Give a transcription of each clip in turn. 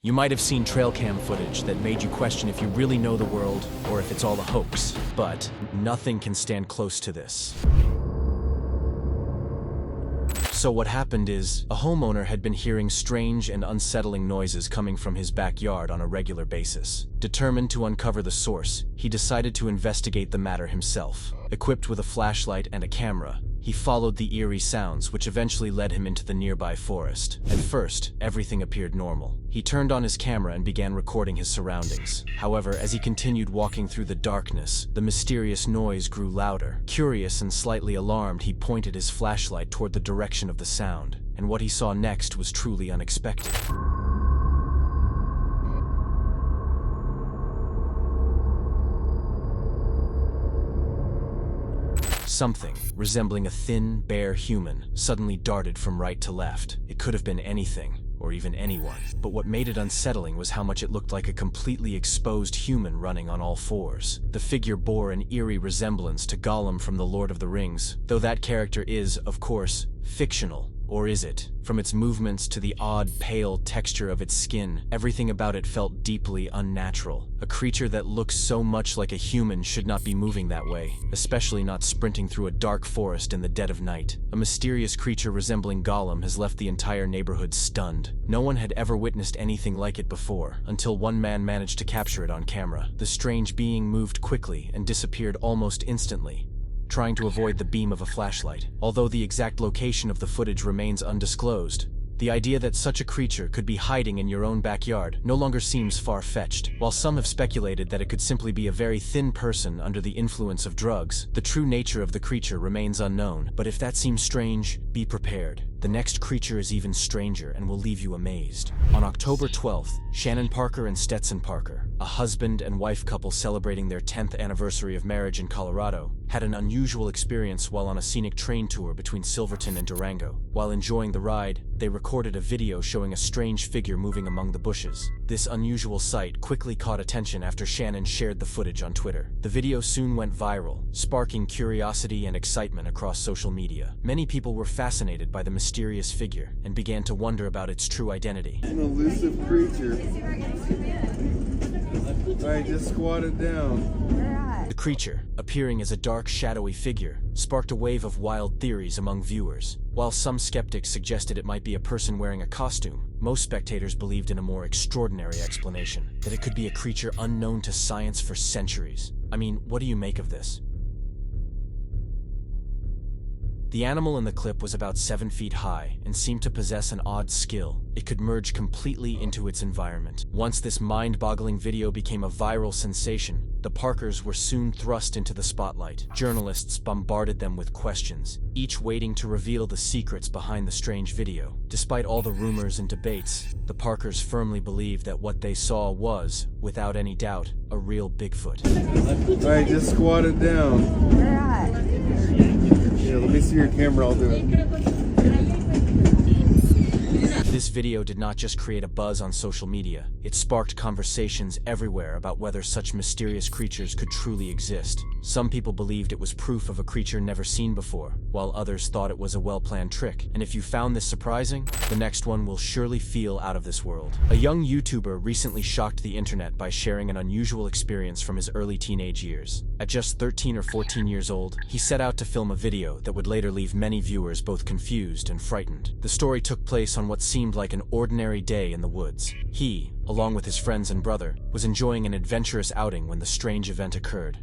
You might have seen trail cam footage that made you question if you really know the world or if it's all a hoax, but nothing can stand close to this. So what happened is, a homeowner had been hearing strange and unsettling noises coming from his backyard on a regular basis. Determined to uncover the source, he decided to investigate the matter himself. Equipped with a flashlight and a camera, he followed the eerie sounds, which eventually led him into the nearby forest. At first, everything appeared normal. He turned on his camera and began recording his surroundings. However, as he continued walking through the darkness, the mysterious noise grew louder. Curious and slightly alarmed, he pointed his flashlight toward the direction of the sound, and what he saw next was truly unexpected. Something, resembling a thin, bare human, suddenly darted from right to left. It could have been anything, or even anyone. But what made it unsettling was how much it looked like a completely exposed human running on all fours. The figure bore an eerie resemblance to Gollum from The Lord of the Rings, though that character is, of course, fictional. Or is it? From its movements to the odd, pale texture of its skin, everything about it felt deeply unnatural. A creature that looks so much like a human should not be moving that way, especially not sprinting through a dark forest in the dead of night. A mysterious creature resembling Gollum has left the entire neighborhood stunned. No one had ever witnessed anything like it before, until one man managed to capture it on camera. The strange being moved quickly and disappeared almost instantly, trying to avoid the beam of a flashlight. Although the exact location of the footage remains undisclosed, the idea that such a creature could be hiding in your own backyard no longer seems far-fetched. While some have speculated that it could simply be a very thin person under the influence of drugs, the true nature of the creature remains unknown. But if that seems strange, be prepared. The next creature is even stranger and will leave you amazed. On October 12th, Shannon Parker and Stetson Parker, a husband and wife couple celebrating their 10th anniversary of marriage in Colorado, had an unusual experience while on a scenic train tour between Silverton and Durango. While enjoying the ride, they recorded a video showing a strange figure moving among the bushes. This unusual sight quickly caught attention after Shannon shared the footage on Twitter. The video soon went viral, sparking curiosity and excitement across social media. Many people were fascinated by the mysterious figure and began to wonder about its true identity. An elusive creature. Alright, just squat it down. The creature, appearing as a dark, shadowy figure, sparked a wave of wild theories among viewers. While some skeptics suggested it might be a person wearing a costume, most spectators believed in a more extraordinary explanation, that it could be a creature unknown to science for centuries. I mean, what do you make of this? The animal in the clip was about 7 feet high and seemed to possess an odd skill. It could merge completely into its environment. Once this mind-boggling video became a viral sensation, the Parkers were soon thrust into the spotlight. Journalists bombarded them with questions, each waiting to reveal the secrets behind the strange video. Despite all the rumors and debates, the Parkers firmly believed that what they saw was, without any doubt, a real Bigfoot. Alright, just squat it down. Yeah, let me see your camera, I'll do it. This video did not just create a buzz on social media, it sparked conversations everywhere about whether such mysterious creatures could truly exist. Some people believed it was proof of a creature never seen before, while others thought it was a well-planned trick. And if you found this surprising, the next one will surely feel out of this world. A young YouTuber recently shocked the internet by sharing an unusual experience from his early teenage years. At just 13 or 14 years old, he set out to film a video that would later leave many viewers both confused and frightened. The story took place on what seemed like an ordinary day in the woods. He, along with his friends and brother, was enjoying an adventurous outing when the strange event occurred.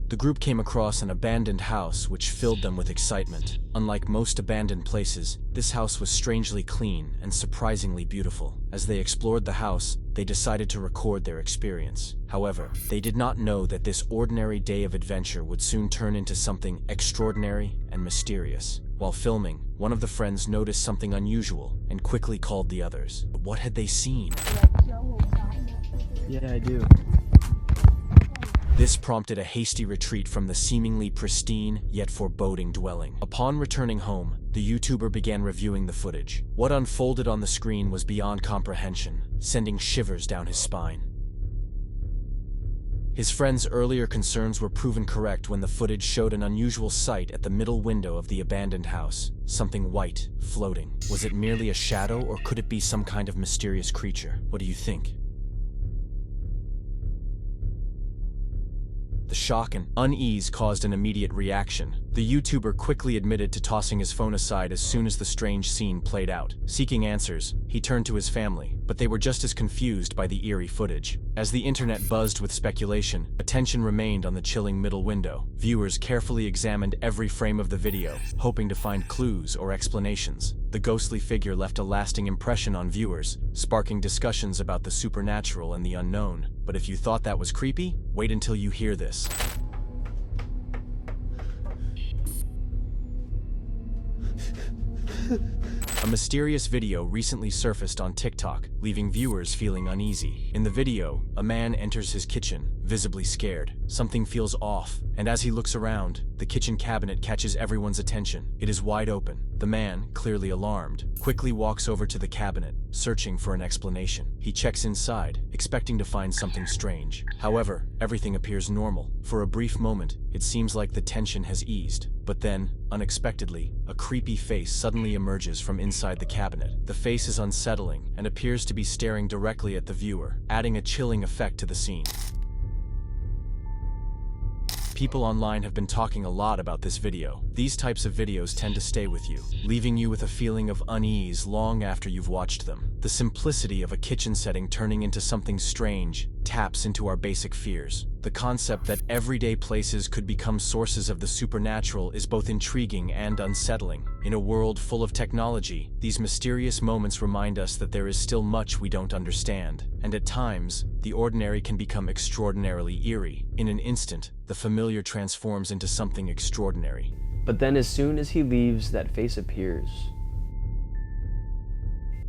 The group came across an abandoned house which filled them with excitement. Unlike most abandoned places, this house was strangely clean and surprisingly beautiful. As they explored the house, they decided to record their experience. However, they did not know that this ordinary day of adventure would soon turn into something extraordinary and mysterious. While filming, one of the friends noticed something unusual and quickly called the others. But what had they seen? Yeah, I do. This prompted a hasty retreat from the seemingly pristine, yet foreboding dwelling. Upon returning home, the YouTuber began reviewing the footage. What unfolded on the screen was beyond comprehension, sending shivers down his spine. His friend's earlier concerns were proven correct when the footage showed an unusual sight at the middle window of the abandoned house. Something white, floating. Was it merely a shadow, or could it be some kind of mysterious creature? What do you think? The shock and unease caused an immediate reaction. The YouTuber quickly admitted to tossing his phone aside as soon as the strange scene played out. Seeking answers, he turned to his family, but they were just as confused by the eerie footage. As the internet buzzed with speculation, attention remained on the chilling middle window. Viewers carefully examined every frame of the video, hoping to find clues or explanations. The ghostly figure left a lasting impression on viewers, sparking discussions about the supernatural and the unknown. But if you thought that was creepy, wait until you hear this. A mysterious video recently surfaced on TikTok, leaving viewers feeling uneasy. In the video, a man enters his kitchen, visibly scared. Something feels off, and as he looks around, the kitchen cabinet catches everyone's attention. It is wide open. The man, clearly alarmed, quickly walks over to the cabinet, searching for an explanation. He checks inside, expecting to find something strange. However, everything appears normal. For a brief moment, it seems like the tension has eased. But then, unexpectedly, a creepy face suddenly emerges from inside the cabinet. The face is unsettling and appears to be staring directly at the viewer, adding a chilling effect to the scene. People online have been talking a lot about this video. These types of videos tend to stay with you, leaving you with a feeling of unease long after you've watched them. The simplicity of a kitchen setting turning into something strange taps into our basic fears. The concept that everyday places could become sources of the supernatural is both intriguing and unsettling. In a world full of technology, these mysterious moments remind us that there is still much we don't understand, and at times, the ordinary can become extraordinarily eerie. In an instant, the familiar transforms into something extraordinary. But then as soon as he leaves, that face appears.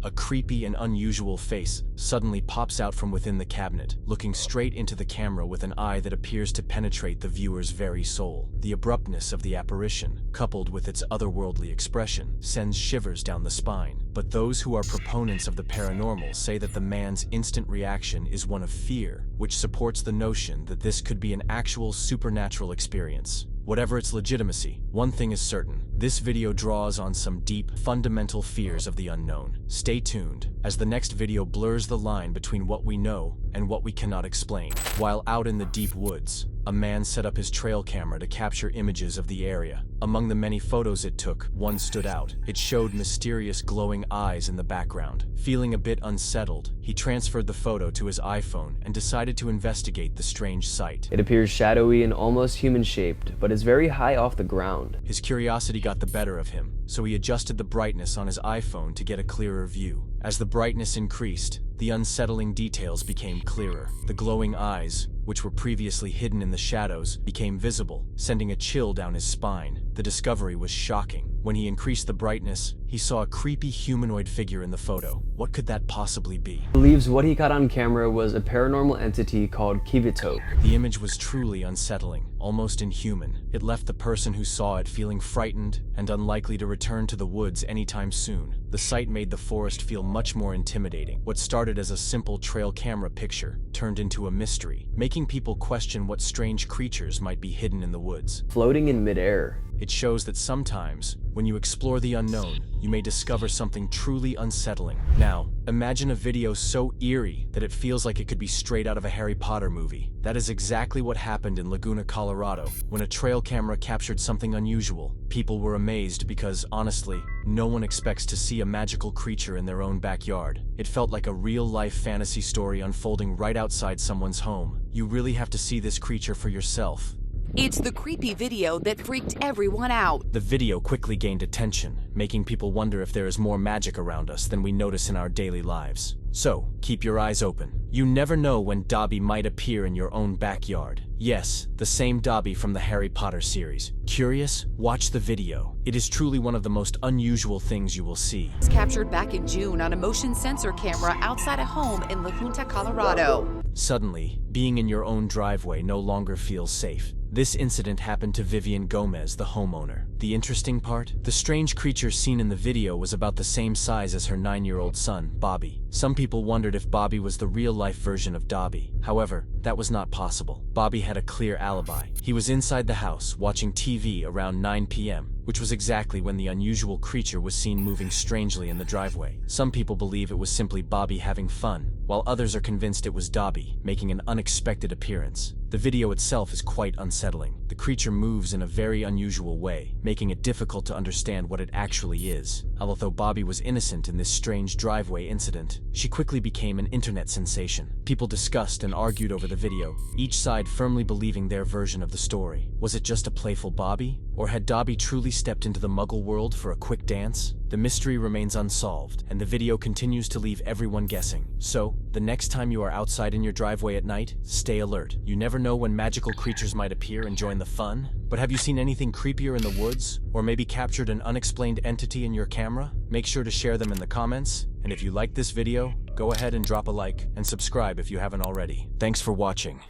A creepy and unusual face suddenly pops out from within the cabinet, looking straight into the camera with an eye that appears to penetrate the viewer's very soul. The abruptness of the apparition, coupled with its otherworldly expression, sends shivers down the spine. But those who are proponents of the paranormal say that the man's instant reaction is one of fear, which supports the notion that this could be an actual supernatural experience. Whatever its legitimacy, one thing is certain. This video draws on some deep, fundamental fears of the unknown. Stay tuned, as the next video blurs the line between what we know and what we cannot explain. While out in the deep woods, a man set up his trail camera to capture images of the area. Among the many photos it took, one stood out. It showed mysterious glowing eyes in the background. Feeling a bit unsettled, he transferred the photo to his iPhone and decided to investigate the strange sight. It appears shadowy and almost human-shaped, but is very high off the ground. His curiosity got the better of him, so he adjusted the brightness on his iPhone to get a clearer view. As the brightness increased, the unsettling details became clearer. The glowing eyes, which were previously hidden in the shadows, became visible, sending a chill down his spine. The discovery was shocking. When he increased the brightness, he saw a creepy humanoid figure in the photo. What could that possibly be? He believes what he caught on camera was a paranormal entity called Kivitok. The image was truly unsettling, almost inhuman. It left the person who saw it feeling frightened and unlikely to return to the woods anytime soon. The sight made the forest feel much more intimidating. What started as a simple trail camera picture turned into a mystery, making people question what strange creatures might be hidden in the woods. Floating in midair. It shows that sometimes, when you explore the unknown, you may discover something truly unsettling. Now, imagine a video so eerie that it feels like it could be straight out of a Harry Potter movie. That is exactly what happened in Laguna, Colorado, when a trail camera captured something unusual. People were amazed because, honestly, no one expects to see a magical creature in their own backyard. It felt like a real-life fantasy story unfolding right outside someone's home. You really have to see this creature for yourself. It's the creepy video that freaked everyone out. The video quickly gained attention, making people wonder if there is more magic around us than we notice in our daily lives. So, keep your eyes open. You never know when Dobby might appear in your own backyard. Yes, the same Dobby from the Harry Potter series. Curious? Watch the video. It is truly one of the most unusual things you will see. It's captured back in June on a motion sensor camera outside a home in La Junta, Colorado. Suddenly, being in your own driveway no longer feels safe. This incident happened to Vivian Gomez, the homeowner. The interesting part? The strange creature seen in the video was about the same size as her 9-year-old son, Bobby. Some people wondered if Bobby was the real-life version of Dobby. However, that was not possible. Bobby had a clear alibi. He was inside the house, watching TV around 9 p.m., which was exactly when the unusual creature was seen moving strangely in the driveway. Some people believe it was simply Bobby having fun, while others are convinced it was Dobby, making an unexpected appearance. The video itself is quite unsettling. The creature moves in a very unusual way, making it difficult to understand what it actually is. Although Bobby was innocent in this strange driveway incident, she quickly became an internet sensation. People discussed and argued over the video, each side firmly believing their version of the story. Was it just a playful Bobby? Or had Dobby truly stepped into the Muggle world for a quick dance? The mystery remains unsolved, and the video continues to leave everyone guessing. So, the next time you are outside in your driveway at night, stay alert. You never know when magical creatures might appear and join the fun. But have you seen anything creepier in the woods? Or maybe captured an unexplained entity in your camera? Make sure to share them in the comments. And if you liked this video, go ahead and drop a like and subscribe if you haven't already. Thanks for watching.